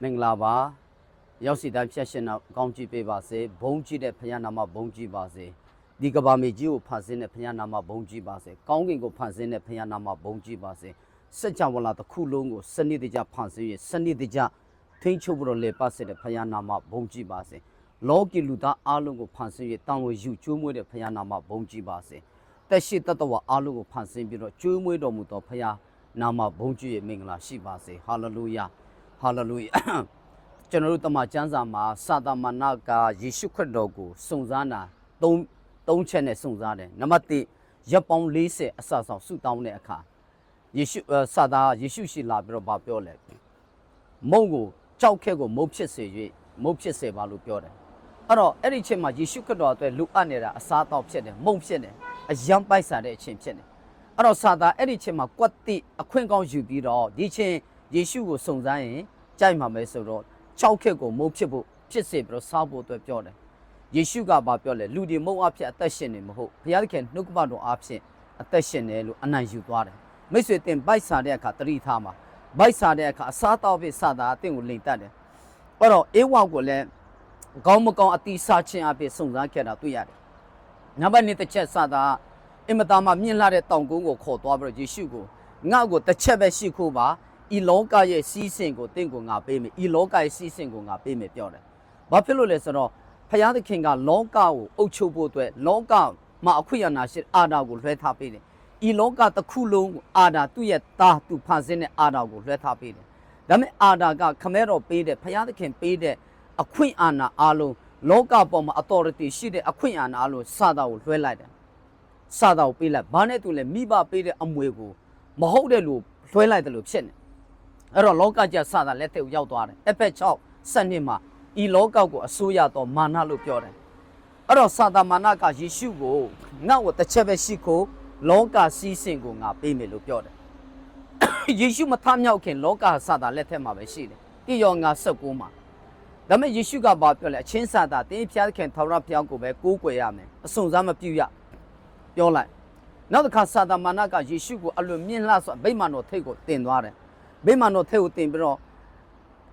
မင်္ဂလာပါရောက်စီတိုင်းဖြတ်ရှင်တော့ကောင်းကြည့်ပေးပါစေဘုန်းကြီးတဲ့ဖခင်နာမဘုန်းကြီးပါစေဒီကဘာမေကြီးကိုဖန်ဆင်းတဲ့ဖခင်နာမဘုန်းကြီးပါစေကောင်းကင်ကိုဖန်ဆင်းတဲ့ဖခင်နာမဘုန်းကြီးပါစေစัจ java လာတစ်ခုလုံးကိုစနစ်တကျဖန်ဆင်းရစနစ်တကျထိန်းချုပ်ပြီးတော့လေပတ်စေတဲ့ဖခင်နာမဘုန်းကြီးပါစေလောကီလူသားအလုံးကိုဖန်ဆင်းရတောင်းဝယူကျွေးမွေးတဲ့ဖခင်နာမဘုန်းကြီးပါစေတက်ရှိတတဝအလုံးကိုဖန်ဆင်းပြီးတော့ကျွေးမွေးတော်မူသောဖခင်နာမဘုန်းကြီးရဲ့မင်္ဂလာရှိပါစေဟာလေလုယာဟာလေလုယာကျွန်တော်တို့တမန်ကျမ်းစာမှာစာတမဏကယေရှုခရစ်တော်ကိုစုံစမ်းတာ၃ချက်နဲ့စုံစမ်းတယ်နံပါတ်1ရက်ပေါင်း40အစဆောင်ဆုတောင်းတဲ့အခါယေရှုစာသားယေရှုရှိလာပြီးတော့ပြောလဲမုံကိုကြောက်ခဲကိုမုတ်ဖြစ်စေ၍မုတ်ဖြစ်စေပါလို့ပြောတယ်အဲ့တော့အဲ့ဒီချိန်မှာယေရှုခရစ်တော်အတွက်လူအပ်နေတာအစားတောက်ဖြစ်တယ်မုံဖြစ်တယ်အယံပိုက်စားတဲ့အချိန်ဖြစ်တယ်အဲ့တော့စာသားအဲ့ဒီချိန်မှာကွက်တိအခွင့်ကောင်းယူပြီးတော့ဒီချိန်ယေရှုကိုစုံစမ်းရင်ကြိုက်မှာပဲဆိုတော့၆ခက်ကိုမုတ်ဖြစ်ဖို့ဖြစ်စေပြီးတော့စားဖို့အတွက်ပြောတယ်ယေရှုကပြောလဲလူဒီမုံအဖြစ်အသက်ရှင်နေမဟုတ်ဘုရားသခင်နှုတ်ကပတော်အဖြစ်အသက်ရှင်နေလို့အနိုင်ယူသွားတယ်မိတ်ဆွေတင်ဘိုက်စားတဲ့အခါတတိထားမှာဘိုက်စားတဲ့အခါအစားတောက်ဖြစ်စားတာအတင်ကိုလိန်တတ်တယ်အဲ့တော့အေဝါကိုလည်းကောင်းမကောင်းအတိစားခြင်းအဖြစ်စုံစမ်းခဲ့တာတွေ့ရတယ်နံပါတ်2တစ်ချက်စားတာအင်မတားမှမြင့်လာတဲ့တောင်ကုန်းကိုခေါ်သွားပြီးတော့ယေရှုကိုငါ့ကိုတစ်ချက်ပဲရှိခိုးပါဤလောကရဲ့စီးစင်ကိုတင့်ကိုငါပေးမယ်ဤလောကရဲ့စီးစင်ကိုငါပေးမယ်ပြောတယ်ဘာဖြစ်လို့လဲဆိုတော့ဖယားသခင်ကလောကကိုအုပ်ချုပ်ဖို့အတွက်လောကမှာအခွင့်အာဏာရှိအာဏာကိုလွှဲထားပေးတယ်ဤလောကတစ်ခုလုံးအာဏာသူ့ရဲ့သားသူဖန်ဆင်းတဲ့အာဏာကိုလွှဲထားပေးတယ်ဒါပေမဲ့အာဏာကခမဲတော်ပေးတဲ့ဖယားသခင်ပေးတဲ့အခွင့်အာဏာအလုံးလောကပေါ်မှာ authority ရှိတဲ့အခွင့်အာဏာအလုံးစာသားကိုလွှဲလိုက်တယ်စာသားကိုပေးလိုက်ဘာနဲ့တူလဲမိဘပေးတဲ့အမွေကိုမဟုတ်တဲ့လူလွှဲလိုက်တယ်လို့ဖြစ်နေအဲ့တော့လောကကျစတာလက်ထက်ကိုရောက်သွားတယ်အဖက်6စနစ်မှာဤလောကကိုအစိုးရတော်မာနလို့ပြောတယ်အဲ့တော့စာတာမာနကယေရှုကိုငါ့ကိုတစ်ချက်ပဲရှိခိုးလောကစီးစင်ကိုငါပေးမယ်လို့ပြောတယ်ယေရှုမထမြောက်ခင်လောကစာတာလက်ထက်မှာပဲရှိတယ်တိယောငါ19မှာဒါပေမဲ့ယေရှုကပြောလဲအချင်းစာတာတင်းဖျားခင်ထာဝရဘုရားကိုပဲကိုးကွယ်ရမယ်အစွန်စားမပြုရပြောလိုက်နောက်တစ်ခါစာတာမာနကယေရှုကိုအလွန်မြင့်လှဆိုဗိမာန်တော်ထိပ်ကိုတင်သွားတယ်ဗိမာန်တော်ထဲကိုတင်ပြီးတော့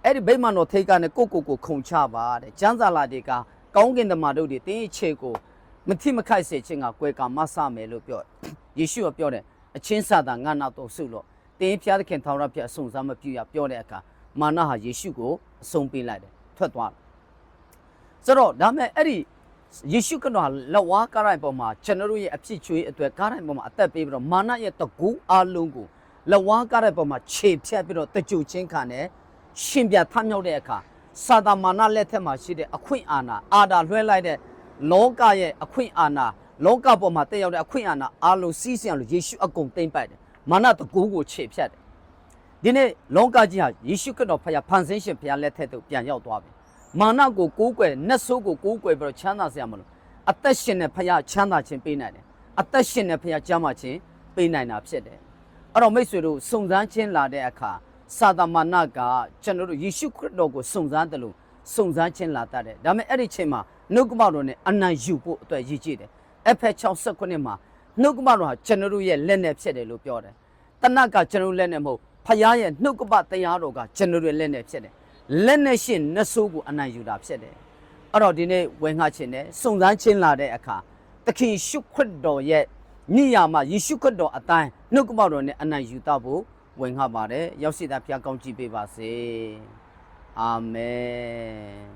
အဲ့ဒီဗိမာန်တော်ထိပ်ကနေကိုခုံချပါတဲ့ကျမ်းစာလာတွေကကောင်းကင်တမန်တို့တွေတင်းခြေကိုမထိမခိုက်စေခြင်းကကွယ်ကမဆမယ်လို့ပြောယေရှုကပြောတယ်အချင်းစာသားငါနောက်တော့ဆုလို့တင်းဖျားသခင်ထာဝရဘုရားအဆုံးစားမပြုရပြောတဲ့အခါမာနဟာယေရှုကိုအဆုံးပေးလိုက်တယ်ထွက်သွားတယ်ဆိုတော့ဒါမဲ့အဲ့ဒီယေရှုကတော့လက်ဝါးကားတိုင်းပေါ်မှာကျွန်တော်တို့ရဲ့အဖြစ်ချွေးအတွက်ကားတိုင်းပေါ်မှာအသက်ပေးပြီးတော့မာနရဲ့တကူအလုံးကိုလက်ဝါးကားတဲ့ပုံမှာခြေဖြတ်ပြီးတော့တကြိုချင်းခံနဲ့ရှင်ပြထမြောက်တဲ့အခါစာတာမာနလက်ထက်မှာရှိတဲ့အခွင့်အာဏာအာဏာလွှဲလိုက်တဲ့လောကရဲ့အခွင့်အာဏာလောကပေါ်မှာတက်ရောက်တဲ့အခွင့်အာဏာအားလုံးစီးဆင်းလို့ယေရှုအကုန်သိမ့်ပိုက်တယ်မာနတကူကိုခြေဖြတ်တယ်ဒီနေ့လောကကြီးဟာယေရှုခရစ်တော်ဖခင်ဖန်ဆင်းရှင်ဖခင်လက်ထက်သို့ပြန်ရောက်သွားပြီမာနကိုကိုးကွယ်နတ်ဆိုးကိုကိုးကွယ်ပြီးတော့ချမ်းသာစရာမလိုအသက်ရှင်တဲ့ဖခင်ချမ်းသာခြင်းပေးနိုင်တယ်အသက်ရှင်တဲ့ဖခင်ကျမ်းမာခြင်းပေးနိုင်တာဖြစ်တယ်အဲ့တော့မိတ်ဆွေတို့စုံစမ်းခြင်းလာတဲ့အခါစာတမဏကကျွန်တော်တို့ယေရှုခရစ်တော်ကိုစုံစမ်းတယ်လို့စုံစမ်းခြင်းလာတတ်တယ်ဒါပေမဲ့အဲ့ဒီချိန်မှာနှုတ်ကပတော်နဲ့အနံယူဖို့အတွက်ရည်ကြည်တယ်အဖက်69မှာနှုတ်ကပတော်ဟာကျွန်တော်တို့ရဲ့လက်နဲ့ဖြစ်တယ်လို့ပြောတယ်တနတ်ကကျွန်တော်တို့လက်နဲ့မဟုတ်ဖခင်ရဲ့နှုတ်ကပတရားတော်ကကျွန်တော်တို့လက်နဲ့ဖြစ်တယ်လက်နဲ့ရှင်နတ်ဆိုးကိုအနံယူတာဖြစ်တယ်အဲ့တော့ဒီနေ့ဝင်ငှခြင်းနဲ့စုံစမ်းခြင်းလာတဲ့အခါသခင်ရှုခရစ်တော်ရဲ့နိယာမယေရှုခရစ်တော်အတိုင်းနှုတ်ကပတော်နဲ့အနံယူတတ်ဖို့ဝင်ငှပါတယ်ရောက်စီတာဖျားကောင်းကြည့်ပေးပါစေအာမင်